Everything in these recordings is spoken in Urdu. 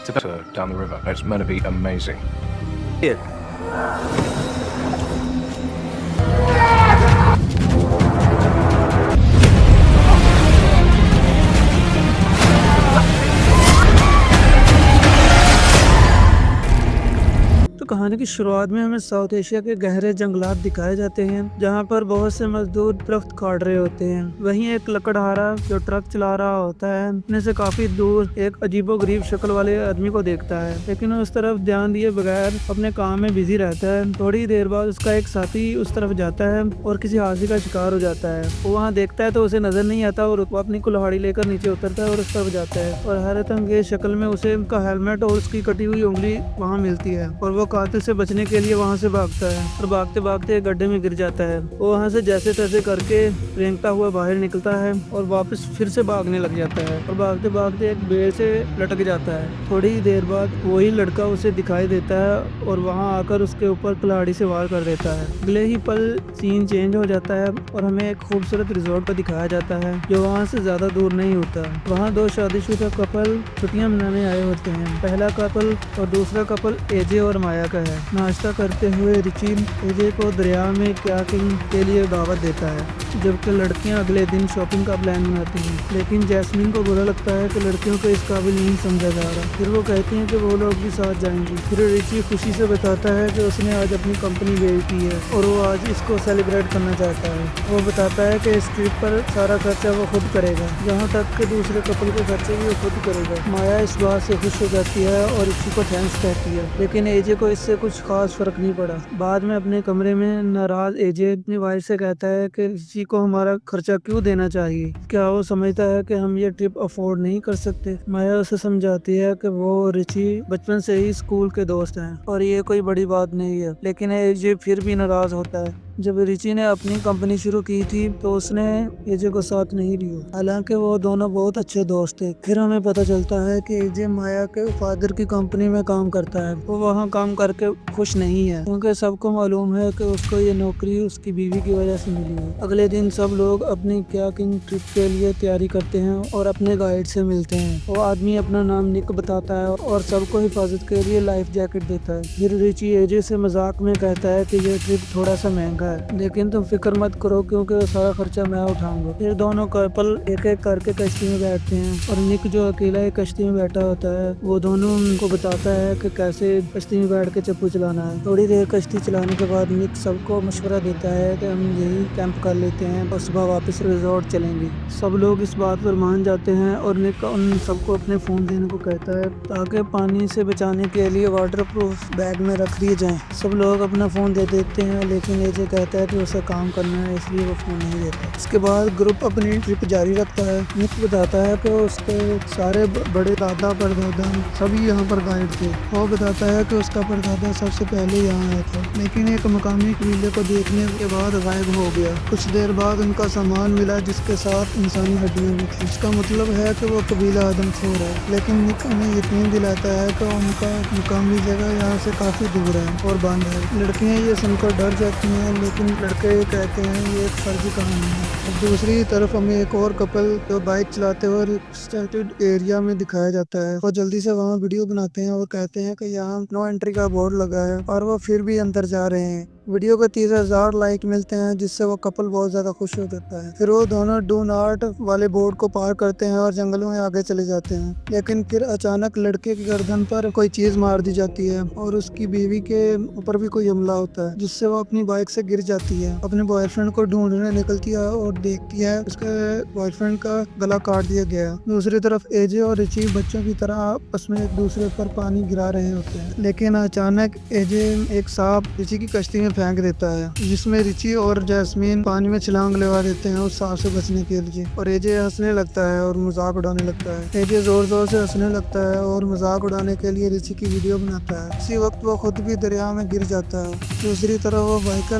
down the river. It's meant to be amazing. تو کہانی کی شروعات میں ہمیں ساؤتھ ایشیا کے گہرے جنگلات دکھائے جاتے ہیں جہاں پر بہت سے مزدور درخت کاٹ رہے ہوتے ہیں۔ وہیں ایک لکڑہارا جو ٹرک چلا رہا ہوتا ہے اپنے سے کافی دور ایک عجیب و غریب شکل والے آدمی کو دیکھتا ہے، لیکن اس طرف دھیان دیے بغیر اپنے کام میں بزی رہتا ہے۔ تھوڑی دیر بعد اس کا ایک ساتھی اس طرف جاتا ہے اور کسی حادثے کا شکار ہو جاتا ہے۔ وہ وہاں دیکھتا ہے تو اسے نظر نہیں آتا اور وہ اپنی کلہاڑی لے کر نیچے اترتا ہے اور اس طرف جاتا ہے اور حیرت انگیز شکل میں اسے ان کا ہیلمٹ اور اس کی کٹی ہوئی انگلی وہاں ملتی ہے اور وہ قاتل سے بچنے کے لیے وہاں سے بھاگتا ہے اور بھاگتے بھاگتے ایک گڈھے میں گر جاتا ہے۔ وہ وہاں سے جیسے تیسے کر کے رینگتا ہوا باہر نکلتا ہے اور واپس پھر سے بھاگنے لگ جاتا ہے اور بھاگتے بھاگتے ایک پیڑ سے لٹک جاتا ہے۔ تھوڑی دیر بعد وہی لڑکا اسے دکھائی دیتا ہے اور وہاں آ کر اس کے اوپر کلاڑی سے وار کر دیتا ہے۔ اگلے ہی پل سین چینج ہو جاتا ہے اور ہمیں ایک خوبصورت ریزورٹ کو دکھایا جاتا ہے جو وہاں سے زیادہ دور نہیں ہوتا۔ وہاں دو شادی شدہ کپل چھٹیاں منانے آئے ہوتے ہیں۔ پہلا کپل اور دوسرا کپل اے جے اور مایا کا ہے۔ ناشتہ کرتے ہوئے رچی اے جے کو دریا میں کیاکنگ کے لیے دعوت دیتا ہے، جبکہ لڑکیاں اگلے دن شاپنگ کا پلان بناتی ہیں، لیکن جیسمین کو برا لگتا ہے کہ لڑکیوں کو اس قابل نہیں سمجھا جا رہا۔ پھر وہ کہتی ہیں کہ وہ لوگ بھی ساتھ جائیں گی۔ پھر رچی خوشی سے بتاتا ہے کہ اس نے آج اپنی کمپنی بیچ دی ہے اور وہ آج اس کو سیلیبریٹ کرنا چاہتا ہے۔ وہ بتاتا ہے کہ اس ٹرپ پر سارا خرچہ وہ خود کرے گا، یہاں تک کہ دوسرے کپل کے خرچے بھی وہ خود کرے گا۔ مایا اس بات سے خوش ہو جاتی ہے اور رچی کو تھینکس کہتی ہے، لیکن اے جے کو اس سے کچھ خاص فرق نہیں پڑا۔ بعد میں اپنے کمرے میں ناراض اے جے اپنی وائف سے کہتا ہے کہ رچی کو ہمارا خرچہ کیوں دینا چاہیے، کیا وہ سمجھتا ہے کہ ہم یہ ٹرپ افورڈ نہیں کر سکتے۔ مایا اسے سمجھاتی ہے کہ وہ اور رچی بچپن سے ہی اسکول کے دوست ہیں اور یہ کوئی بڑی بات نہیں ہے، لیکن اے جے پھر بھی ناراض ہوتا ہے۔ جب رچی نے اپنی کمپنی شروع کی تھی تو اس نے اے جے کو ساتھ نہیں لیا، حالانکہ وہ دونوں بہت اچھے دوست تھے۔ پھر ہمیں پتہ چلتا ہے کہ اے جے مایا کے فادر کی کمپنی میں کام کرتا ہے۔ وہ وہاں کام کر کے خوش نہیں ہے کیونکہ سب کو معلوم ہے کہ اس کو یہ نوکری اس کی بیوی کی وجہ سے ملی ہے۔ اگلے دن سب لوگ اپنی کیاکنگ ٹرپ کے لیے تیاری کرتے ہیں اور اپنے گائیڈ سے ملتے ہیں۔ وہ آدمی اپنا نام نک بتاتا ہے اور سب کو حفاظت کے لیے لائف جیکٹ دیتا ہے۔ پھر رچی اے جے سے مذاق میں کہتا ہے کہ یہ ٹرپ تھوڑا سا مہنگا ہے، لیکن تم فکر مت کرو کیونکہ سارا خرچہ میں اٹھاؤں گا۔ پھر دونوں کپل ایک ایک کر کے کشتی میں بیٹھتے ہیں اور نک جو اکیلا ایک کشتی میں بیٹھا ہوتا ہے وہ دونوں ان کو بتاتا ہے کہ کیسے کشتی میں بیٹھ کے چپو چلانا ہے۔ تھوڑی دیر کشتی چلانے کے بعد نک سب کو مشورہ دیتا ہے کہ ہم یہی کیمپ کر لیتے ہیں اور صبح واپس ریزورٹ چلیں گے۔ سب لوگ اس بات پر مان جاتے ہیں اور نک ان سب کو اپنے فون دینے کو کہتا ہے تاکہ پانی سے بچانے کے لیے واٹر پروف بیگ میں رکھ دیے جائیں۔ سب لوگ اپنا فون دے دیتے ہیں لیکن اے جے کہتا ہے کہ اسے کام کرنا ہے اس لیے وہ فون نہیں دیتا۔ اس کے بعد گروپ اپنی ٹرپ جاری رکھتا ہے۔ نک بتاتا ہے کہ اس کے سارے بڑے دادا پردادا سبھی یہاں پر گائیڈ تھے۔ وہ بتاتا ہے کہ اس کا پردادا سب سے پہلے یہاں آیا تھا، لیکن ایک مقامی قبیلے کو دیکھنے کے بعد غائب ہو گیا۔ کچھ دیر بعد ان کا سامان ملا جس کے ساتھ انسانی ہڈیاں بھی تھیں۔ اس کا مطلب ہے کہ وہ قبیلہ آدم خور ہے، لیکن نک انہیں یقین دلاتا ہے کہ ان کا مقامی جگہ یہاں سے کافی دور ہے اور بند ہے۔ لڑکیاں یہ سن کر ڈر جاتی ہیں لیکن لڑکے یہ کہتے ہیں یہ ایک فرضی کہانی ہے۔ دوسری طرف ہمیں ایک اور کپل جو بائک چلاتے ہوئے ریسٹرکٹڈ ایریا میں دکھایا جاتا ہے۔ وہ جلدی سے وہاں ویڈیو بناتے ہیں اور کہتے ہیں کہ یہاں نو انٹری کا بورڈ لگا ہے اور وہ پھر بھی اندر جا رہے ہیں۔ ویڈیو کو 30,000 لائک ملتے ہیں جس سے وہ کپل بہت زیادہ خوش ہو جاتا ہے۔ پھر وہ دونوں ڈو ناٹ والے بورڈ کو پار کرتے ہیں اور جنگلوں میں آگے چلے جاتے ہیں، لیکن پھر اچانک لڑکے کی گردن پر کوئی چیز مار دی جاتی ہے اور اس کی بیوی کے اوپر بھی کوئی حملہ ہوتا ہے جس سے وہ اپنی بائک سے گر جاتی ہے۔ اپنے بوائے فرینڈ کو ڈھونڈنے نکلتی ہے اور دیکھتی ہے اس کے بوائے فرینڈ کا گلا کاٹ دیا گیا ہے۔ دوسری طرف اے جے اور رچی بچوں کی طرح آپس میں ایک دوسرے پر پانی گرا رہے ہوتے ہیں، لیکن اچانک اے جے ایک سانپ رچی کی کشتی میں پھینک دیتا ہے جس میں رچی اور جیسمین پانی میں چھلانگ لگا دیتے ہیں اس سانپ سے بچنے کے لیے، اور اے جے ہنسنے لگتا ہے اور مذاق اڑانے لگتا ہے۔ اے جے زور زور سے ہنسنے لگتا ہے اور مذاق اڑانے کے لیے رچی کی ویڈیو بناتا ہے۔ اسی وقت وہ خود بھی دریا میں گر جاتا ہے۔ دوسری طرف وہ بائیکر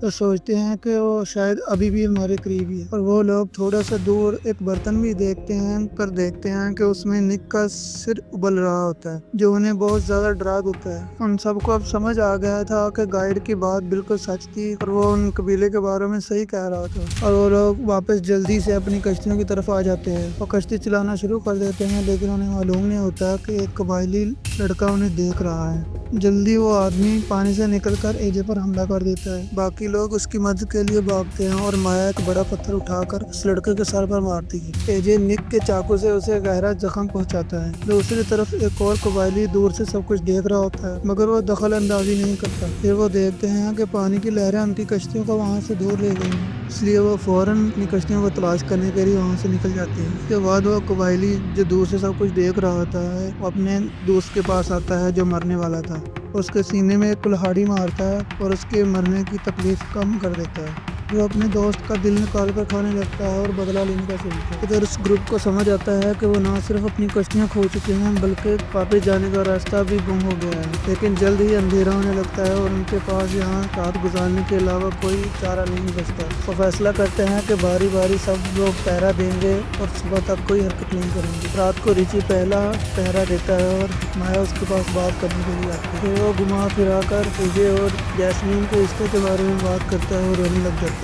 تو سوچتے ہیں کہ وہ شاید ابھی بھی ہمارے قریب ہی ہے، اور وہ لوگ تھوڑا سا دور ایک برتن بھی دیکھتے ہیں کہ اس میں نک کا سر ابل رہا ہوتا ہے، جو انہیں بہت زیادہ ڈرا دیتا ہے۔ ان سب کو اب سمجھ آ گیا تھا کہ گائیڈ کی بات بالکل سچ تھی اور وہ ان قبیلے کے بارے میں صحیح کہہ رہا تھا، اور وہ لوگ واپس جلدی سے اپنی کشتیوں کی طرف آ جاتے ہیں اور کشتی چلانا شروع کر دیتے ہیں، لیکن انہیں معلوم نہیں ہوتا کہ ایک قبائلی لڑکا انہیں دیکھ رہا ہے۔ جلدی وہ آدمی پانی سے نکل کر ایجے پر حملہ کر دیتا ہے۔ باقی لوگ اس کی مدد کے لیے بھاگتے ہیں اور مایا ایک بڑا پتھر اٹھا کر اس لڑکے کے سر پر مارتی ہے۔ ایجے نک کے چاقو سے اسے گہرا زخم پہنچاتا ہے۔ دوسری طرف ایک اور قبائلی دور سے سب کچھ دیکھ رہا ہوتا ہے، مگر وہ دخل اندازی نہیں کرتا۔ پھر وہ دیکھتے ہیں کہ پانی کی لہریں ان کی کشتیوں کو وہاں سے دور لے گئی ہیں، اس لیے وہ فوراً اپنی کشتیوں کو تلاش کرنے کے لیے وہاں سے نکل جاتے ہیں۔ اس کے بعد وہ قبائلی جو دور سے سب کچھ دیکھ رہا ہوتا ہے وہ اپنے دوست کے پاس آتا ہے جو مرنے والا تھا، اس کے سینے میں ایک کلہاڑی مارتا ہے اور اس کے مرنے کی تکلیف کم کر دیتا ہے۔ وہ اپنے دوست کا دل نکال کر کھانے لگتا ہے اور بدلہ لینے کا سوچتا ہے۔ ادھر اس گروپ کو سمجھ آتا ہے کہ وہ نہ صرف اپنی کشتیاں کھو چکے ہیں بلکہ واپس جانے کا راستہ بھی گم ہو گیا ہے، لیکن جلد ہی اندھیرا ہونے لگتا ہے اور ان کے پاس یہاں رات گزارنے کے علاوہ کوئی چارہ نہیں بچتا۔ وہ فیصلہ کرتے ہیں کہ باری باری سب لوگ پہرا دیں گے اور صبح تک کوئی حرکت نہیں کریں گے۔ رات کو ریچی پہلا پہرا دیتا ہے اور مایا اس کے پاس بات کرنے کے لیے آتی ہے۔ پھر وہ گھما پھرا کر ایجے اور جیسمین کے رشتے کے بارے میں بات کرتا ہے اور رونے لگ جاتا ہے۔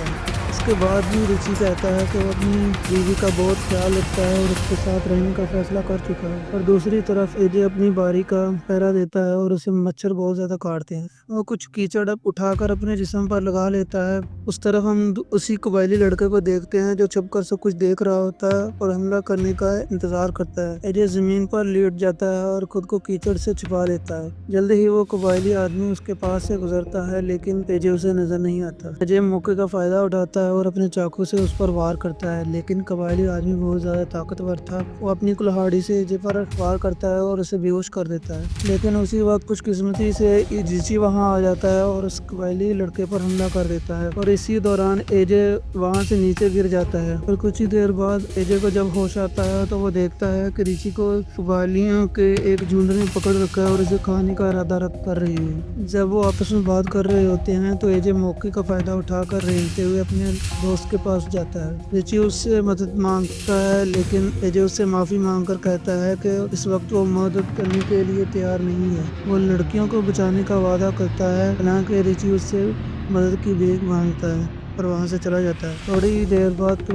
اس کے بعد بھی ریچی کہتا ہے کہ وہ اپنی بیوی کا بہت خیال رکھتا ہے اور اس کے ساتھ رہنے کا فیصلہ کر چکا ہے، اور دوسری طرف ایجے اپنی باری کا پہرا دیتا ہے اور اسے مچھر بہت زیادہ کاٹتے ہیں۔ وہ کچھ کیچڑ اٹھا کر اپنے جسم پر لگا لیتا ہے۔ اس طرف ہم اسی قبائلی لڑکے کو دیکھتے ہیں جو چھپ کر سب کچھ دیکھ رہا ہوتا ہے اور حملہ کرنے کا انتظار کرتا ہے۔ ایجے زمین پر لیٹ جاتا ہے اور خود کو کیچڑ سے چھپا لیتا ہے۔ جلد ہی وہ قبائلی آدمی اس کے پاس سے گزرتا ہے، لیکن ایجے اسے نظر نہیں آتا۔ ایجے موقع کا فائدہ اٹھاتا ہے اور اپنے چاقو سے اس پر وار کرتا ہے، لیکن قبائلی آدمی بہت زیادہ طاقتور تھا۔ وہ اپنی کلہاڑی سے ایجے پر وار کرتا ہے اور اسے بے ہوش کر دیتا ہے، لیکن اسی وقت خوش قسمتی سے ریچی وہاں آ جاتا ہے اور اس قبائلی لڑکے پر حملہ کر دیتا ہے، اور اسی دوران ایجے وہاں سے نیچے گر جاتا ہے۔ اور کچھ ہی دیر بعد ایجے کو جب ہوش آتا ہے تو وہ دیکھتا ہے کہ ریچی کو قبائلیوں کے ایک جھنڈ نے پکڑ رکھا ہے اور اسے کھانے کا ارادہ کر رہی ہے۔ جب وہ آپس میں بات کر رہے ہوتے ہیں تو ایجے موقع کا فائدہ اٹھا کر رینگتے ہوئے اپنے دوست کے پاس جاتا ہے۔ ریچی اس سے مدد مانگتا ہے، لیکن ایجے اس سے معافی مانگ کر کہتا ہے کہ اس وقت وہ مدد کرنے کے لیے تیار نہیں ہے۔ وہ لڑکیوں کو بچانے کا وعدہ کرتا ہے، حالانکہ ریچی اس سے مدد کی بھیک مانگتا ہے اور وہاں سے چلا جاتا ہے۔ تھوڑی دیر بعد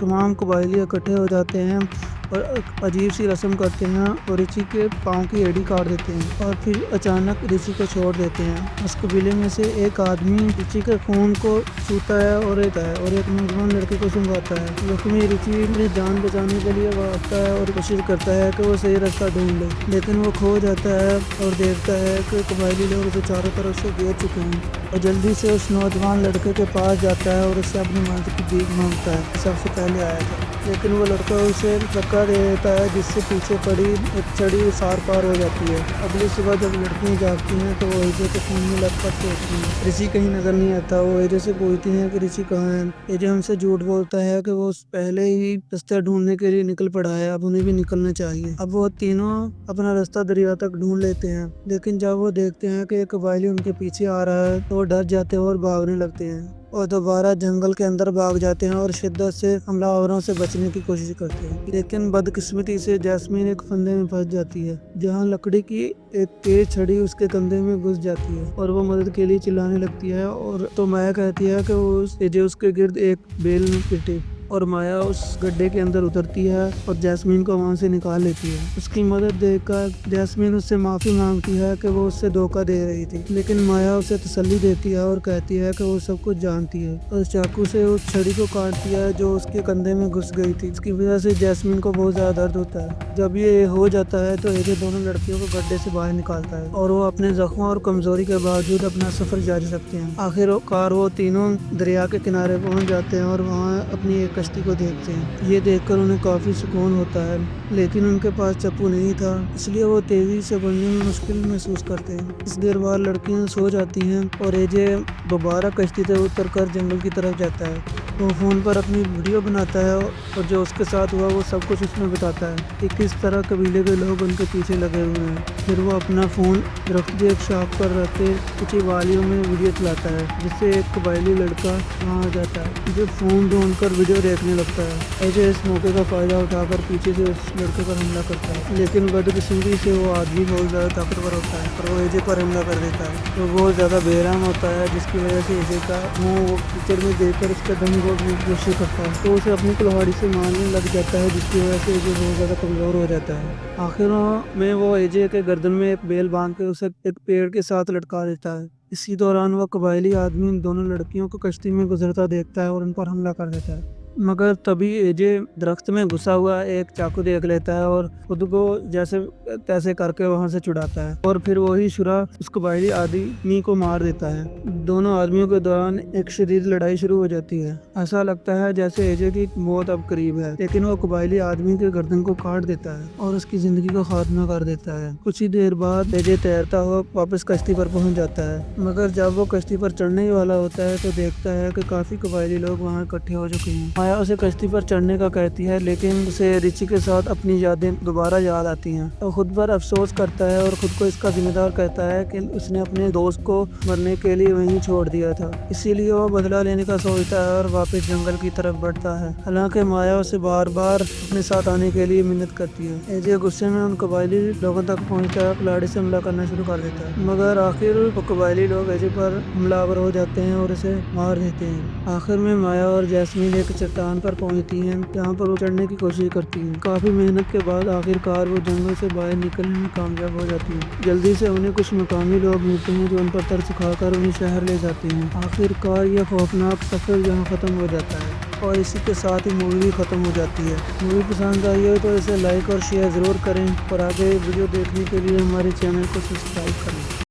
تمام قبائلی اکٹھے ہو جاتے ہیں اور عجیب سی رسم کرتے ہیں اور ریچی کے پاؤں کی ایڑی کاٹ دیتے ہیں اور پھر اچانک ریچی کو چھوڑ دیتے ہیں۔ اس قبیلے میں سے ایک آدمی ریچی کے خون کو چھوتا ہے اور ایک نوجوان لڑکے کو سنگھاتا ہے۔ زخمی ریچی اپنی جان بچانے کے لیے بھاگتا ہے اور کوشش کرتا ہے کہ وہ صحیح راستہ ڈھونڈ لے، لیکن وہ کھو جاتا ہے اور دیکھتا ہے کہ قبائلی لوگ اسے چاروں طرف سے گھیر چکے ہیں، اور جلدی سے اس نوجوان لڑکے کے پاس جاتا ہے اور اس سے اپنی مدد کی بھیک مانگتا ہے۔ سب سے پہلے آیا تھا، لیکن وہ لڑکا اسے دھکا دے دیتا ہے جس سے پیچھے پڑی ایک چھڑی سار پار ہو جاتی ہے۔ اگلی صبح جب لڑکیاں جاگتی ہیں تو وہ ایجے کے خون میں لت پت ہوتی ہیں۔ ریچی کہیں نظر نہیں آتا۔ وہ ایجے سے پوچھتی ہیں کہ ریچی کہاں ہے۔ ایجے ان سے جھوٹ بولتا ہے کہ وہ پہلے ہی راستہ ڈھونڈنے کے لیے نکل پڑا ہے، اب انہیں بھی نکلنا چاہیے۔ اب وہ تینوں اپنا راستہ دریا تک ڈھونڈ لیتے ہیں، لیکن جب وہ دیکھتے ہیں کہ ایک قبائلی ان کے پیچھے آ رہا ہے تو وہ ڈر جاتے ہیں اور بھاگنے لگتے ہیں، اور دوبارہ جنگل کے اندر بھاگ جاتے ہیں اور شدت سے حملہ آوروں سے بچنے کی کوشش کرتے ہیں۔ لیکن بدقسمتی سے جیسمین ایک پھندے میں پھنس جاتی ہے جہاں لکڑی کی ایک تیز چھڑی اس کے کندھے میں گھس جاتی ہے اور وہ مدد کے لیے چلانے لگتی ہے، اور تو مایا کہتی ہے کہ وہ ایجے اس کے گرد ایک بیل میں پٹے، اور مایا اس گڈھے کے اندر اترتی ہے اور جیسمین کو وہاں سے نکال لیتی ہے۔ اس کی مدد دیکھ کر جیسمین اس سے معافی مانگتی ہے کہ وہ اس سے دھوکہ دے رہی تھی، لیکن مایا اسے تسلی دیتی ہے اور کہتی ہے کہ وہ سب کچھ جانتی ہے، اور چاقو سے اس چھڑی کو کاٹتی ہے جو اس کے کندھے میں گھس گئی تھی۔ اس کی وجہ سے جیسمین کو بہت زیادہ درد ہوتا ہے۔ جب یہ ہو جاتا ہے تو ایجے دونوں لڑکیوں کو گڈھے سے باہر نکالتا ہے اور وہ اپنے زخموں اور کمزوری کے باوجود اپنا سفر جاری رکھتے ہیں۔ آخر کار وہ تینوں دریا کے کنارے پہنچ جاتے ہیں اور وہاں اپنی ایک کشتی کو دیکھتے ہیں۔ یہ دیکھ کر انہیں کافی سکون ہوتا ہے، لیکن ان کے پاس چپو نہیں تھا، اس لیے وہ تیزی سے بڑھنے میں مشکل محسوس کرتے ہیں۔ اس دیر بعد لڑکیاں سو جاتی ہیں اور ایجے دوبارہ کشتی سے اتر کر جنگل کی طرف جاتا ہے۔ وہ فون پر اپنی ویڈیو بناتا ہے اور جو اس کے ساتھ ہوا وہ سب کچھ اس میں بتاتا ہے کہ کس طرح قبیلے کے لوگ ان کے پیچھے لگے ہوئے ہیں۔ پھر وہ اپنا فون درخت کی ایک شاخ پر رہتے کچھ ہی والیوں میں ویڈیو چلاتا ہے، جس سے ایک قبائلی لڑکا وہاں آ جاتا ہے جو فون ڈھونڈ کر ویڈیو دیکھنے لگتا ہے۔ ایجے اس موقع کا فائدہ اٹھا کر پیچھے سے اس لڑکے پر حملہ کرتا ہے، لیکن بدقسمتی سے وہ آدمی بہت زیادہ طاقتور ہوتا ہے اور وہ ایجے پر حملہ کر دیتا ہے۔ وہ بہت زیادہ بےرحم ہوتا ہے، جس کی وجہ سے ایجے کا منہ وہ کیچڑ میں دیکھ کر اس کا دم گھوٹنے کی کوشش کرتا ہے تو اسے اپنی کلہاڑی سے مارنے لگ جاتا ہے، جس کی وجہ سے ایجے بہت زیادہ کمزور ہو جاتا ہے۔ آخر میں وہ ایجے کے گردن میں ایک بیل باندھ کے اسے ایک پیڑ کے ساتھ لٹکا دیتا ہے۔ اسی دوران وہ قبائلی آدمی ان دونوں لڑکیوں کو کشتی میں گزرتا دیکھتا ہے اور ان پر حملہ کر دیتا ہے، مگر تبھی ایجے درخت میں گھسا ہوا ایک چاقو دیکھ لیتا ہے اور خود کو جیسے تیسے کر کے وہاں سے چھڑاتا ہے اور پھر وہی شرا اس قبائلی آدمی کو مار دیتا ہے۔ دونوں آدمیوں کے دوران ایک شدید لڑائی شروع ہو جاتی ہے۔ ایسا لگتا ہے جیسے ایجے کی موت اب قریب ہے، لیکن وہ قبائلی آدمی کے گردن کو کاٹ دیتا ہے اور اس کی زندگی کو خاتمہ کر دیتا ہے۔ کچھ ہی دیر بعد ایجے تیرتا ہوا واپس کشتی پر پہنچ جاتا ہے، مگر جب وہ کشتی پر چڑھنے ہی والا ہوتا ہے تو دیکھتا ہے کہ کافی قبائلی لوگ وہاں اکٹھے ہو چکے ہیں۔ مایا اسے کشتی پر چڑھنے کا کہتی ہے، لیکن اسے رچی کے ساتھ اپنی یادیں دوبارہ یاد آتی ہیں۔ وہ خود پر افسوس کرتا ہے اور خود کو اس کا ذمہ دار کہتا ہے کہ اس نے اپنے دوست کو مرنے کے لیے وہیں چھوڑ دیا تھا، اسی لیے وہ بدلہ لینے کا سوچتا ہے اور واپس جنگل کی طرف بڑھتا ہے، حالانکہ مایا اسے بار بار اپنے ساتھ آنے کے لیے منت کرتی ہے۔ ایجے غصے میں ان قبائلی لوگوں تک پہنچتا ہے، کلاڑی سے حملہ کرنا شروع کر دیتا ہے، مگر آخر وہ قبائلی لوگ ایجے پر حملہ آور ہو جاتے ہیں اور اسے مار دیتے ہیں۔ آخر میں مایا اور جیسمین ایک چٹان پر پہنچتی ہیں جہاں پر وہ چڑھنے کی کوشش کرتی ہیں۔ کافی محنت کے بعد آخر کار وہ جنگل سے باہر نکلنے میں کامیاب ہو جاتی ہیں۔ جلدی سے انہیں کچھ مقامی لوگ ملتے ہیں جو ان پر ترس کھا کر انہیں شہر لے جاتے ہیں۔ آخر کار یہ خوفناک سفر یہاں ختم ہو جاتا ہے اور اسی کے ساتھ ہی مووی بھی ختم ہو جاتی ہے۔ مووی پسند آئی ہو تو اسے لائک اور شیئر ضرور کریں اور آگے ویڈیو دیکھنے کے لیے ہمارے چینل کو سبسکرائب کریں۔